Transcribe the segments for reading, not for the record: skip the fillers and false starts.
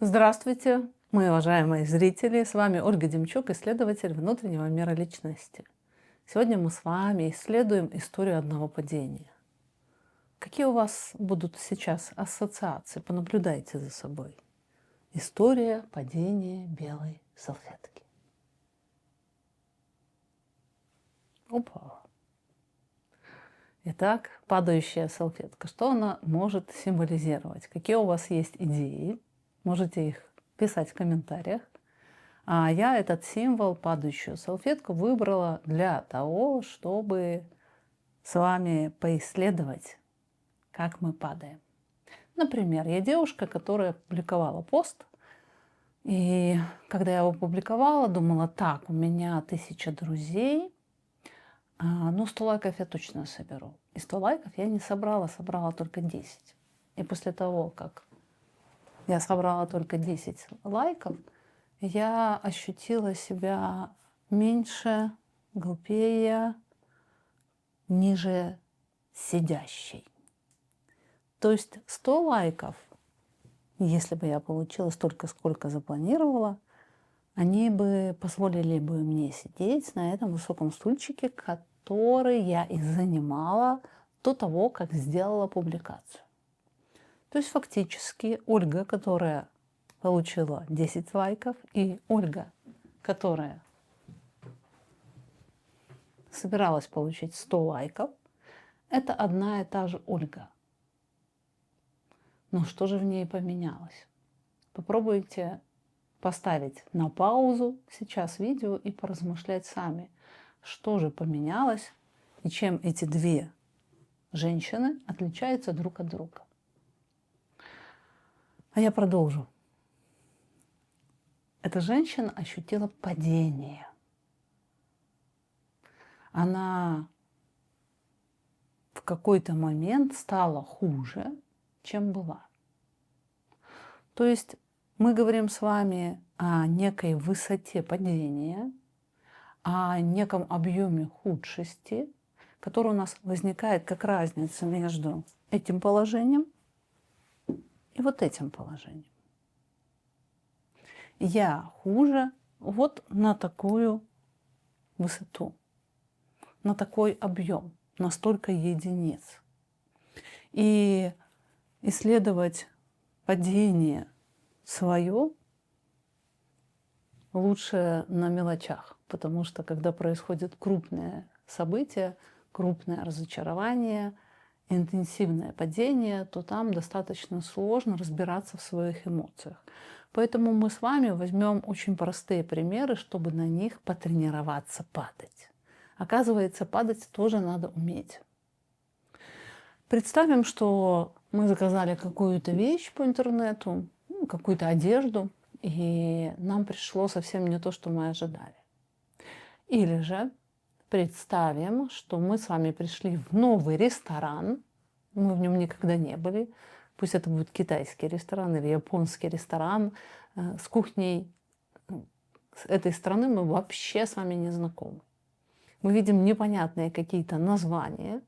Здравствуйте, мои уважаемые зрители! С вами Ольга Демчук, исследователь внутреннего мира личности. Сегодня мы с вами исследуем историю одного падения. Какие у вас будут сейчас ассоциации? Понаблюдайте за собой. История падения белой салфетки. Опа! Итак, падающая салфетка. Что она может символизировать? Какие у вас есть идеи? Можете их писать в комментариях. А я этот символ, падающую салфетку, выбрала для того, чтобы с вами поисследовать, как мы падаем. Например, я девушка, которая опубликовала пост, и когда я его опубликовала, думала, так, у меня 1000 друзей, ну 100 лайков я точно соберу. И 100 лайков я не собрала, собрала только 10. И после того, как я собрала только 10 лайков, я ощутила себя меньше, глупее, ниже сидящей. То есть 100 лайков, если бы я получила столько, сколько запланировала, они бы позволили бы мне сидеть на этом высоком стульчике, который я и занимала до того, как сделала публикацию. То есть фактически Ольга, которая получила 10 лайков, и Ольга, которая собиралась получить 100 лайков, это одна и та же Ольга. Но что же в ней поменялось? Попробуйте поставить на паузу сейчас видео и поразмышлять сами, что же поменялось и чем эти две женщины отличаются друг от друга. А я продолжу. Эта женщина ощутила падение. Она в какой-то момент стала хуже, чем была. То есть мы говорим с вами о некой высоте падения, о неком объеме худшести, который у нас возникает как разница между этим положением и вот этим положением. Я хуже вот на такую высоту, на такой объем, на столько единиц. И исследовать падение свое лучше на мелочах, потому что когда происходит крупное событие, крупное разочарование, интенсивное падение, то там достаточно сложно разбираться в своих эмоциях. Поэтому мы с вами возьмем очень простые примеры, чтобы на них потренироваться падать. Оказывается, падать тоже надо уметь. Представим, что мы заказали какую-то вещь по интернету, какую-то одежду, и нам пришло совсем не то, что мы ожидали. Или же представим, что мы с вами пришли в новый ресторан, мы в нем никогда не были, пусть это будет китайский ресторан или японский ресторан, с кухней с этой страны мы вообще с вами не знакомы. Мы видим непонятные какие-то названия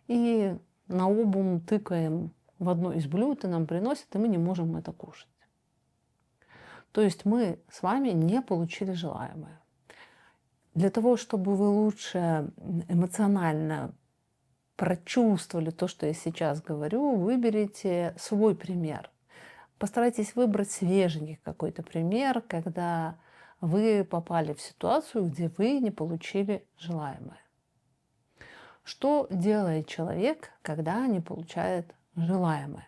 и наобум тыкаем в одно из блюд, и нам приносят, и мы не можем это кушать. То есть мы с вами не получили желаемое. Для того, чтобы вы лучше эмоционально прочувствовали то, что я сейчас говорю, выберите свой пример. Постарайтесь выбрать свеженький какой-то пример, когда вы попали в ситуацию, где вы не получили желаемое. Что делает человек, когда не получает желаемое?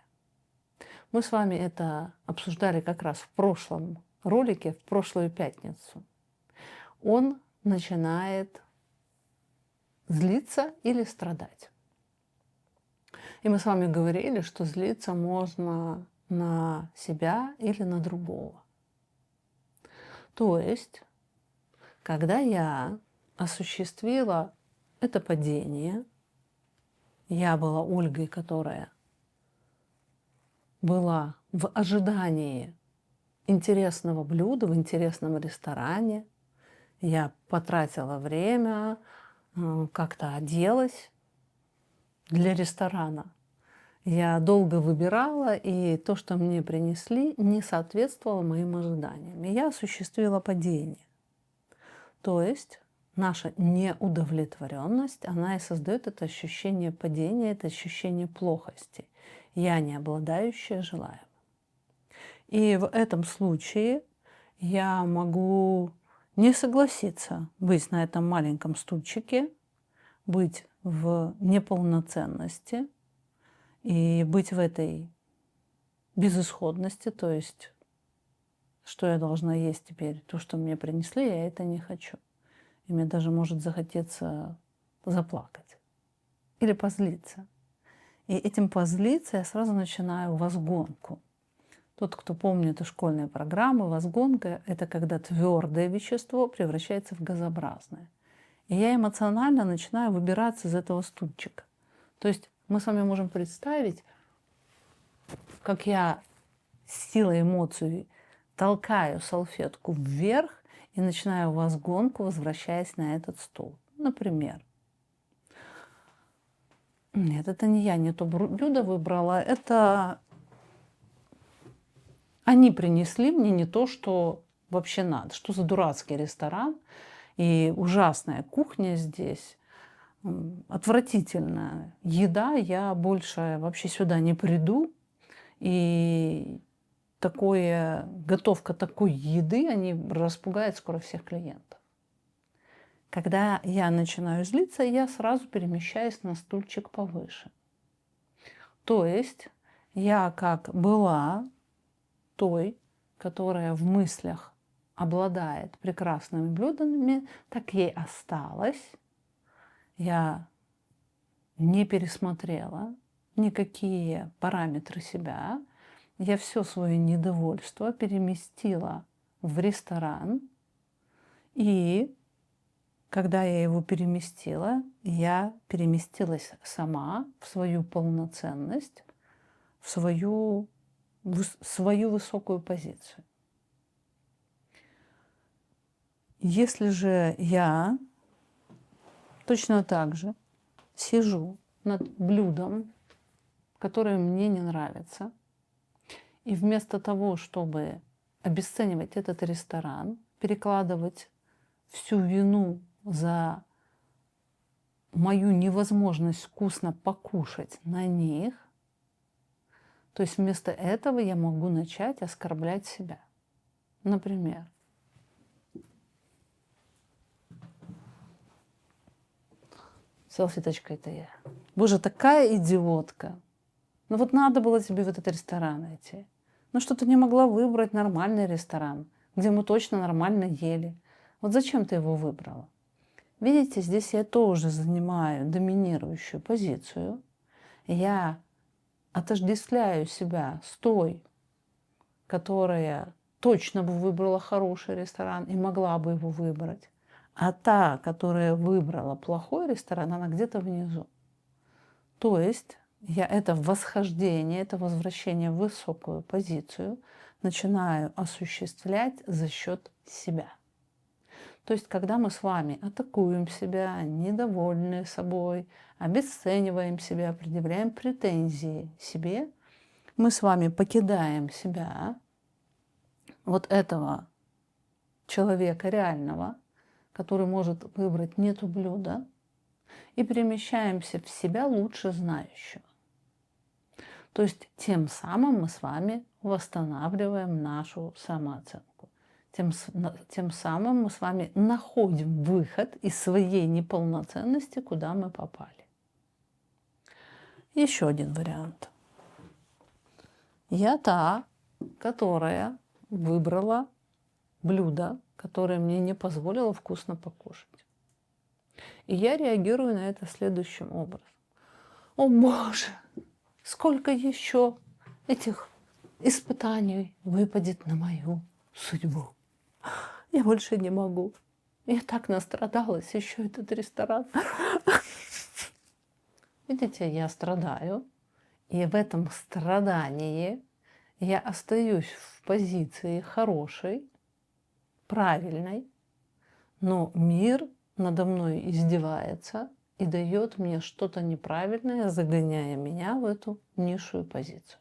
Мы с вами это обсуждали как раз в прошлом ролике, в прошлую пятницу. Он начинает злиться или страдать. И мы с вами говорили, что злиться можно на себя или на другого. То есть, когда я осуществила это падение, я была Ольгой, которая была в ожидании интересного блюда в интересном ресторане. Я потратила время, как-то оделась для ресторана. Я долго выбирала, и то, что мне принесли, не соответствовало моим ожиданиям. И я осуществила падение. То есть наша неудовлетворенность, она и создает это ощущение падения, это ощущение плохости. Я не обладающая желаемым. И в этом случае я могу не согласиться быть на этом маленьком стульчике, быть в неполноценности и быть в этой безысходности, то есть что я должна есть теперь, то, что мне принесли, я это не хочу. И мне даже может захотеться заплакать или позлиться. И этим позлиться я сразу начинаю возгонку. Тот, кто помнит из школьной программы, возгонка – это когда твердое вещество превращается в газообразное. И я эмоционально начинаю выбираться из этого стульчика. То есть мы с вами можем представить, как я силой эмоций толкаю салфетку вверх и начинаю возгонку, возвращаясь на этот стул. Например. Нет, это не я не то блюдо выбрала, это они принесли мне не то, что вообще надо. Что за дурацкий ресторан и ужасная кухня здесь, отвратительная еда, я больше вообще сюда не приду. И готовка такой еды, они распугают скоро всех клиентов. Когда я начинаю злиться, я сразу перемещаюсь на стульчик повыше. То есть я как была той, которая в мыслях обладает прекрасными блюдами, так ей осталось. Я не пересмотрела никакие параметры себя. Я все свое недовольство переместила в ресторан. И когда я его переместила, я переместилась сама в свою полноценность, в свою высокую позицию. Если же я точно так же сижу над блюдом, которое мне не нравится, и вместо того, чтобы обесценивать этот ресторан, перекладывать всю вину за мою невозможность вкусно покушать на них, то есть вместо этого я могу начать оскорблять себя. Например, салфеточкой-то я. Боже, такая идиотка. Ну вот надо было тебе в этот ресторан идти. Ну что ты не могла выбрать нормальный ресторан, где мы точно нормально ели. Вот зачем ты его выбрала? Видите, здесь я тоже занимаю доминирующую позицию. Я отождествляю себя с той, которая точно бы выбрала хороший ресторан и могла бы его выбрать. А та, которая выбрала плохой ресторан, она где-то внизу. То есть я это восхождение, это возвращение в высокую позицию начинаю осуществлять за счет себя. То есть когда мы с вами атакуем себя, недовольны собой, обесцениваем себя, предъявляем претензии себе, мы с вами покидаем себя, вот этого человека реального, который может выбрать не то блюдо, и перемещаемся в себя лучше знающего. То есть тем самым мы с вами восстанавливаем нашу самооценку. Тем самым мы с вами находим выход из своей неполноценности, куда мы попали. Еще один вариант. Я та, которая выбрала блюдо, которое мне не позволило вкусно покушать. И я реагирую на это следующим образом. О Боже, сколько еще этих испытаний выпадет на мою судьбу. Я больше не могу. Я так настрадалась, еще этот ресторан. Видите, я страдаю. И в этом страдании я остаюсь в позиции хорошей, правильной, но мир надо мной издевается, и дает мне что-то неправильное, загоняя меня в эту низшую позицию.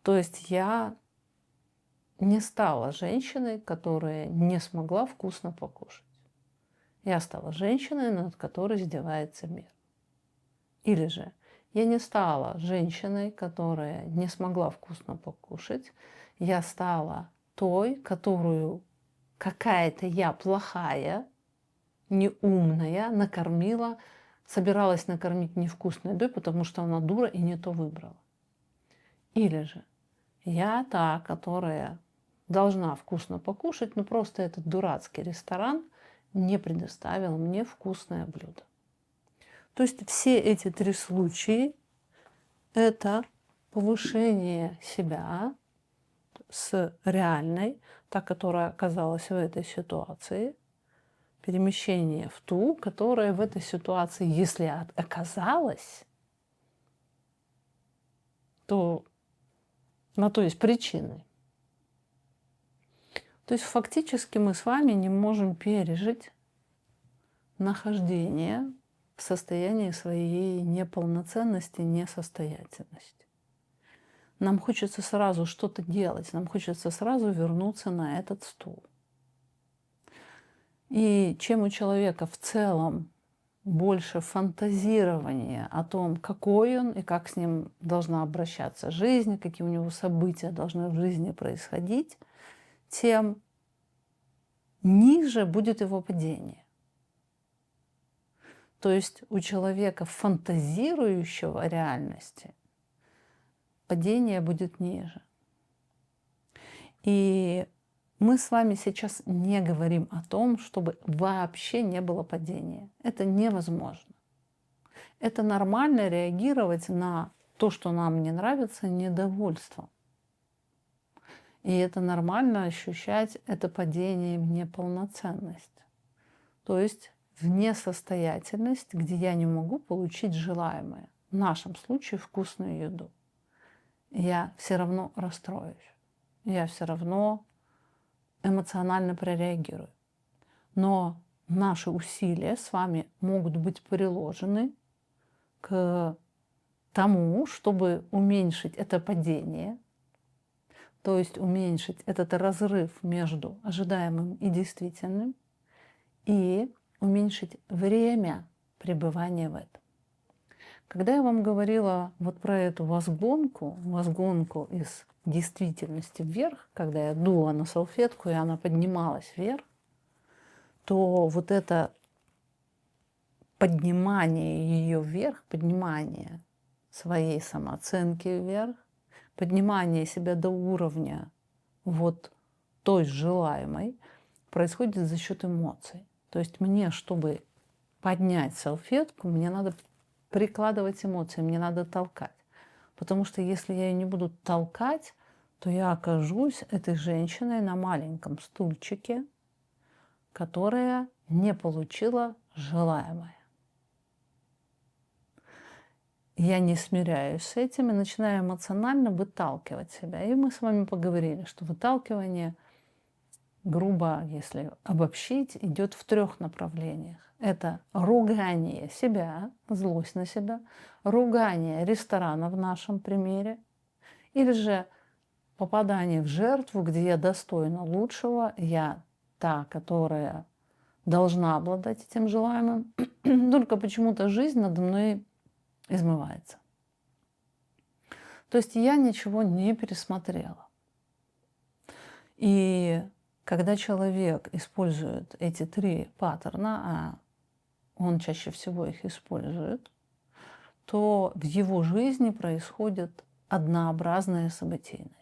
То есть я не стала женщиной, которая не смогла вкусно покушать. Я стала женщиной, над которой издевается мир. Или же я не стала женщиной, которая не смогла вкусно покушать. Я стала той, которую какая-то я плохая, неумная накормила, собиралась накормить невкусной едой, потому что она дура и не то выбрала. Или же я та, которая должна вкусно покушать, но просто этот дурацкий ресторан не предоставил мне вкусное блюдо. То есть все эти три случая – это повышение себя с реальной, та, которая оказалась в этой ситуации, перемещение в ту, которая в этой ситуации, если оказалась, то на то есть причины. То есть фактически мы с вами не можем пережить нахождение в состоянии своей неполноценности, несостоятельности. Нам хочется сразу что-то делать, нам хочется сразу вернуться на этот стул. И чем у человека в целом больше фантазирования о том, какой он и как с ним должна обращаться жизнь, какие у него события должны в жизни происходить, тем ниже будет его падение. То есть у человека, фантазирующего о реальности, падение будет ниже. И мы с вами сейчас не говорим о том, чтобы вообще не было падения. Это невозможно. Это нормально реагировать на то, что нам не нравится, недовольством. И это нормально ощущать это падение в неполноценность. То есть в несостоятельность, где я не могу получить желаемое. В нашем случае вкусную еду. Я все равно расстроюсь. Я все равно эмоционально прореагирую. Но наши усилия с вами могут быть приложены к тому, чтобы уменьшить это падение, то есть уменьшить этот разрыв между ожидаемым и действительным, и уменьшить время пребывания в этом. Когда я вам говорила вот про эту возгонку из действительности вверх, когда я дула на салфетку, и она поднималась вверх, то вот это поднимание ее вверх, поднимание своей самооценки вверх, поднимание себя до уровня вот той желаемой, происходит за счет эмоций. То есть мне, чтобы поднять салфетку, мне надо прикладывать эмоции, мне надо толкать. Потому что если я ее не буду толкать, то я окажусь этой женщиной на маленьком стульчике, которая не получила желаемое. Я не смиряюсь с этим и начинаю эмоционально выталкивать себя. И мы с вами поговорили, что выталкивание, грубо, если обобщить, идет в трех направлениях. Это ругание себя, злость на себя, ругание ресторана в нашем примере, или же попадание в жертву, где я достойна лучшего, я та, которая должна обладать этим желаемым, только почему-то жизнь надо мной измывается. То есть я ничего не пересмотрела. И когда человек использует эти три паттерна, а он чаще всего их использует, то в его жизни происходит однообразная событийность.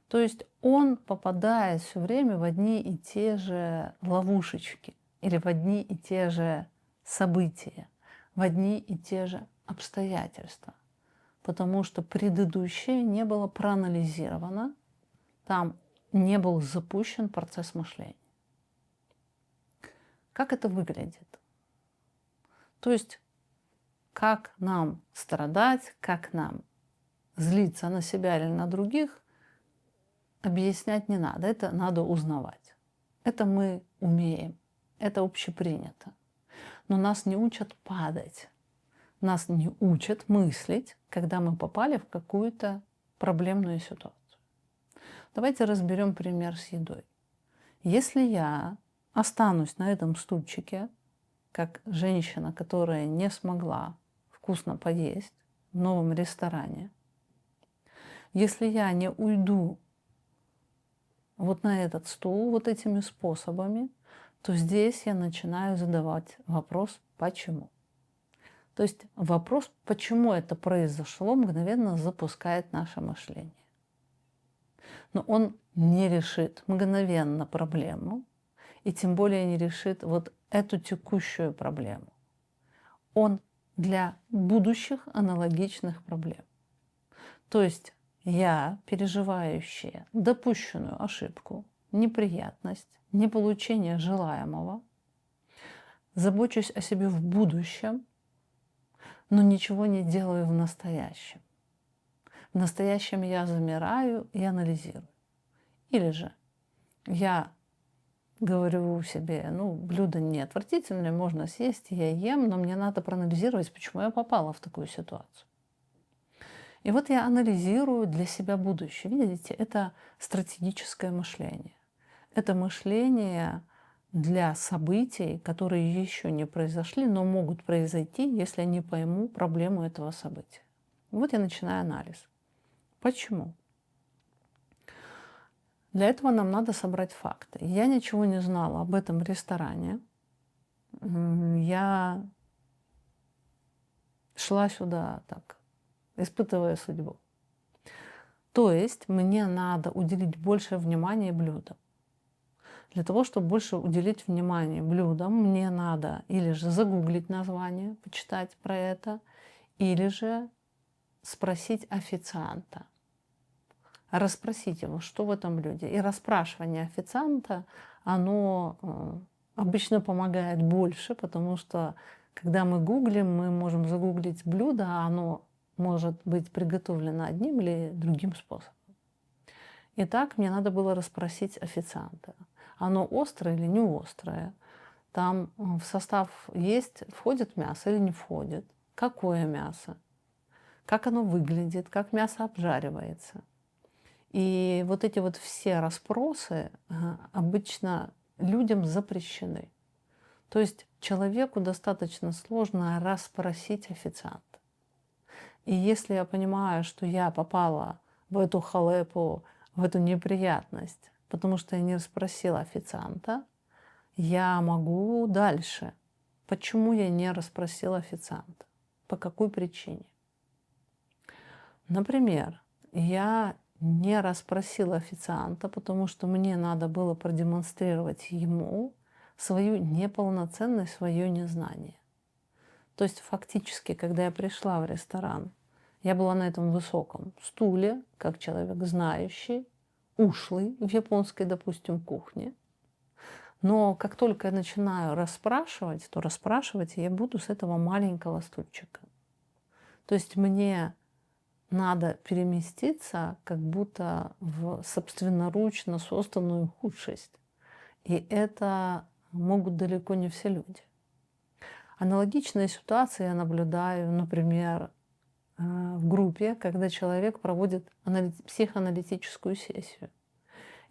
То есть он попадает все время в одни и те же ловушечки или в одни и те же события, в одни и те же обстоятельства, потому что предыдущее не было проанализировано, там не был запущен процесс мышления. Как это выглядит? То есть как нам страдать, как нам злиться на себя или на других, объяснять не надо, это надо узнавать. Это мы умеем, это общепринято. но нас не учат падать. Нас не учат мыслить, когда мы попали в какую-то проблемную ситуацию. Давайте разберем пример с едой. Если я останусь на этом стульчике, как женщина, которая не смогла вкусно поесть в новом ресторане, если я не уйду вот на этот стул вот этими способами, то здесь я начинаю задавать вопрос «почему?». То есть вопрос, почему это произошло, мгновенно запускает наше мышление. Но он не решит мгновенно проблему, и тем более не решит вот эту текущую проблему. Он для будущих аналогичных проблем. То есть я, переживающая допущенную ошибку, неприятность, неполучение желаемого, забочусь о себе в будущем, но ничего не делаю в настоящем. В настоящем я замираю и анализирую. Или же я говорю себе, ну, блюдо не отвратительное, можно съесть, я ем, но мне надо проанализировать, почему я попала в такую ситуацию. И вот я анализирую для себя будущее. Видите, это стратегическое мышление. Это мышление для событий, которые еще не произошли, но могут произойти, если я не пойму проблему этого события. Вот я начинаю анализ. Почему? Для этого нам надо собрать факты. Я ничего не знала об этом ресторане. Я шла сюда так, испытывая судьбу. То есть мне надо уделить больше внимания блюдам. Для того, чтобы больше уделить внимание блюдам, мне надо или же загуглить название, почитать про это, или же спросить официанта. Расспросить его, что в этом блюде. И расспрашивание официанта, оно обычно помогает больше, потому что когда мы гуглим, мы можем загуглить блюдо, а оно может быть приготовлено одним или другим способом. Итак, мне надо было расспросить официанта. Оно острое или не острое? Там в состав входит мясо или не входит? Какое мясо? Как оно выглядит? Как мясо обжаривается? И вот эти вот все расспросы обычно людям запрещены. То есть человеку достаточно сложно расспросить официанта. И если я понимаю, что я попала в эту халепу, в эту неприятность, потому что я не расспросила официанта, я могу дальше. Почему я не расспросила официанта? По какой причине? Например, я не расспросила официанта, потому что мне надо было продемонстрировать ему свою неполноценность, свое незнание. То есть фактически, когда я пришла в ресторан, я была на этом высоком стуле, как человек знающий, ушлый в японской, допустим, кухне. Но как только я начинаю расспрашивать, то расспрашивать я буду с этого маленького стульчика. То есть мне надо переместиться как будто в собственноручно созданную худшесть. И это могут далеко не все люди. Аналогичные ситуации я наблюдаю, например, в группе, когда человек проводит психоаналитическую сессию.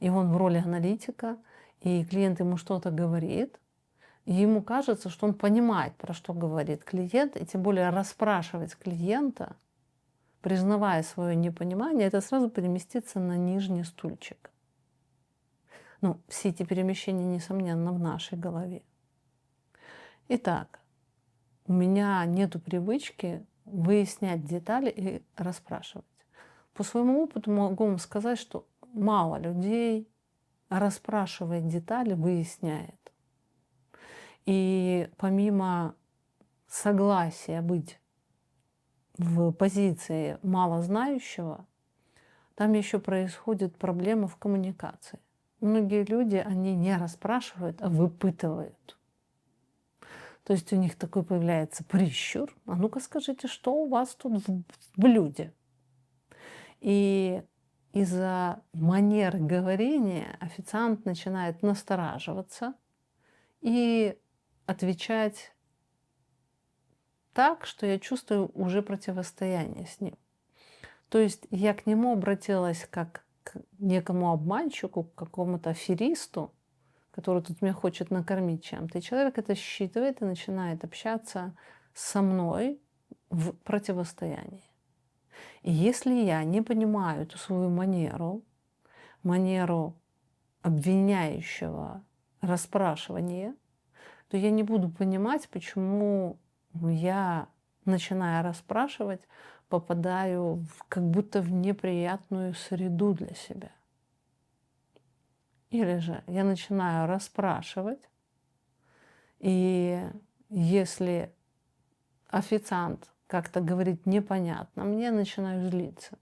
И он в роли аналитика, и клиент ему что-то говорит, и ему кажется, что он понимает, про что говорит клиент, и тем более расспрашивать клиента, признавая свое непонимание, это сразу переместится на нижний стульчик. Ну, все эти перемещения, несомненно, в нашей голове. Итак, у меня нету привычки выяснять детали и расспрашивать. По своему опыту могу вам сказать, что мало людей расспрашивает детали, выясняет. И помимо согласия быть в позиции малознающего, там еще происходит проблема в коммуникации. Многие люди, они не расспрашивают, а выпытывают. То есть у них такой появляется прищур. А ну-ка скажите, что у вас тут в блюде? И из-за манеры говорения официант начинает настораживаться и отвечать так, что я чувствую уже противостояние с ним. То есть я к нему обратилась как к некому обманщику, к какому-то аферисту, который тут меня хочет накормить чем-то. И человек это считывает и начинает общаться со мной в противостоянии. И если я не понимаю эту свою манеру обвиняющего расспрашивания, то я не буду понимать, почему я, начиная расспрашивать, попадаю как будто в неприятную среду для себя. Или же я начинаю расспрашивать, и если официант как-то говорит непонятно, мне начинаю злиться.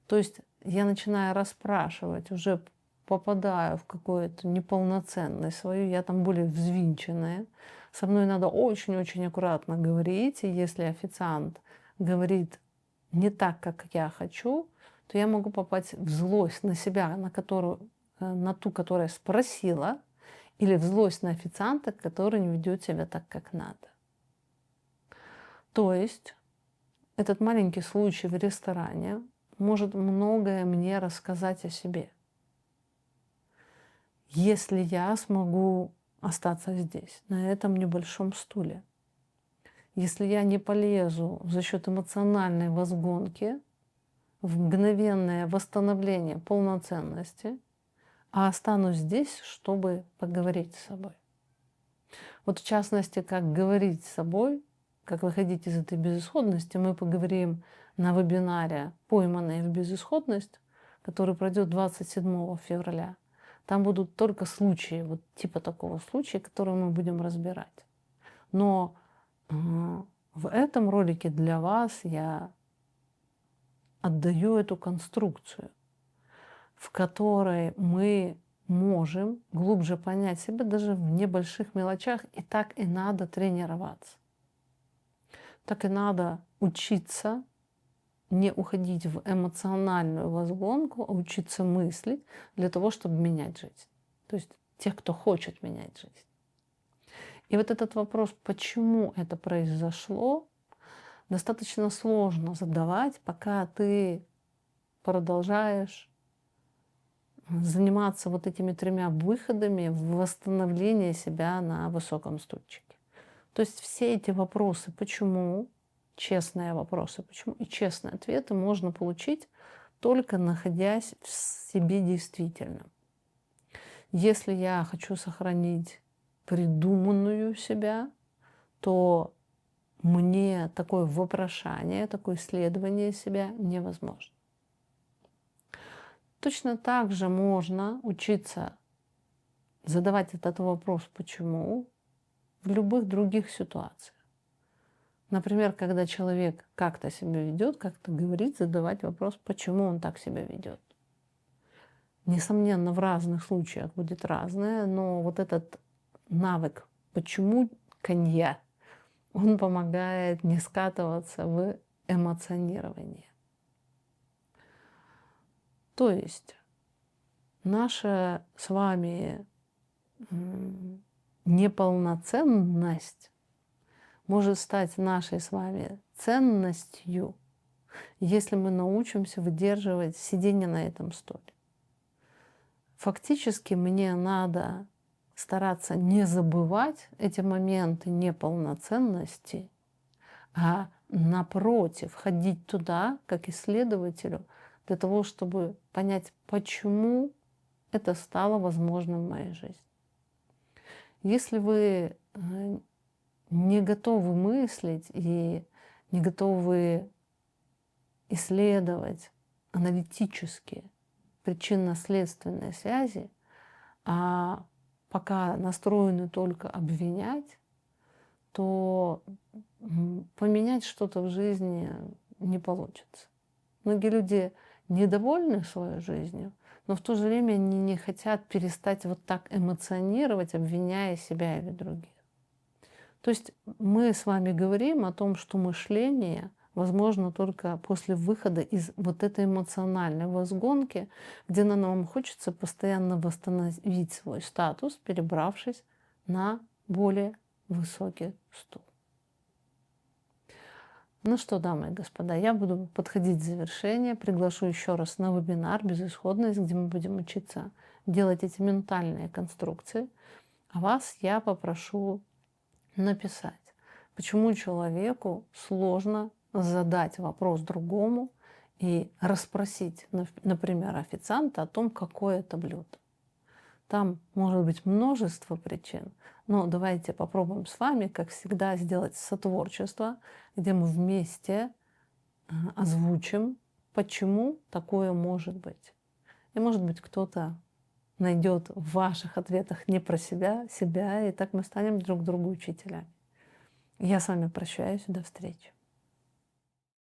То есть я начинаю расспрашивать, уже попадаю в какую-то неполноценность свою, я там более взвинченная. Со мной надо очень-очень аккуратно говорить, и если официант говорит не так, как я хочу, то я могу попасть в злость на себя, на ту, которая спросила, или в злость на официанта, который не ведет себя так, как надо. То есть этот маленький случай в ресторане может многое мне рассказать о себе. Если я смогу остаться здесь, на этом небольшом стуле, если я не полезу за счет эмоциональной возгонки в мгновенное восстановление полноценности, а останусь здесь, чтобы поговорить с собой. Вот в частности, как говорить с собой, как выходить из этой безысходности, мы поговорим на вебинаре «Пойманные в безысходность», который пройдет 27 февраля. Там будут только случаи, вот типа такого случая, который мы будем разбирать. Но в этом ролике для вас я отдаю эту конструкцию, в которой мы можем глубже понять себя даже в небольших мелочах, и так и надо тренироваться. Так и надо учиться не уходить в эмоциональную возгонку, а учиться мыслить для того, чтобы менять жизнь. То есть тех, кто хочет менять жизнь. И вот этот вопрос, почему это произошло, достаточно сложно задавать, пока ты продолжаешь заниматься вот этими 3 выходами в восстановление себя на высоком стульчике. То есть все эти вопросы «почему?», честные вопросы «почему?» и честные ответы можно получить, только находясь в себе действительно. Если я хочу сохранить придуманную себя, то мне такое вопрошание, такое исследование себя невозможно. Точно так же можно учиться задавать этот вопрос «почему?» в любых других ситуациях. Например, когда человек как-то себя ведет, как-то говорит, задавать вопрос, почему он так себя ведет. Несомненно, в разных случаях будет разное, но вот этот навык «почему конья?» он помогает не скатываться в эмоционирование. То есть наша с вами неполноценность может стать нашей с вами ценностью, если мы научимся выдерживать сидение на этом стуле. Фактически мне надо стараться не забывать эти моменты неполноценности, а напротив, ходить туда, как исследователю, для того, чтобы понять, почему это стало возможным в моей жизни. Если вы не готовы мыслить и не готовы исследовать аналитические причинно-следственные связи, а пока настроены только обвинять, то поменять что-то в жизни не получится. Многие люди недовольны своей жизнью, но в то же время они не хотят перестать вот так эмоционировать, обвиняя себя или других. То есть мы с вами говорим о том, что мышление возможно только после выхода из вот этой эмоциональной возгонки, где нам хочется постоянно восстановить свой статус, перебравшись на более высокий стул. Ну что, дамы и господа, я буду подходить к завершению. Приглашу еще раз на вебинар «Безысходность», где мы будем учиться делать эти ментальные конструкции. А вас я попрошу написать, почему человеку сложно задать вопрос другому и расспросить, например, официанта о том, какое это блюдо. Там может быть множество причин, но давайте попробуем с вами, как всегда, сделать сотворчество, где мы вместе озвучим, почему такое может быть. И может быть кто-то найдет в ваших ответах не про себя, и так мы станем друг другу учителями. Я с вами прощаюсь, до встречи.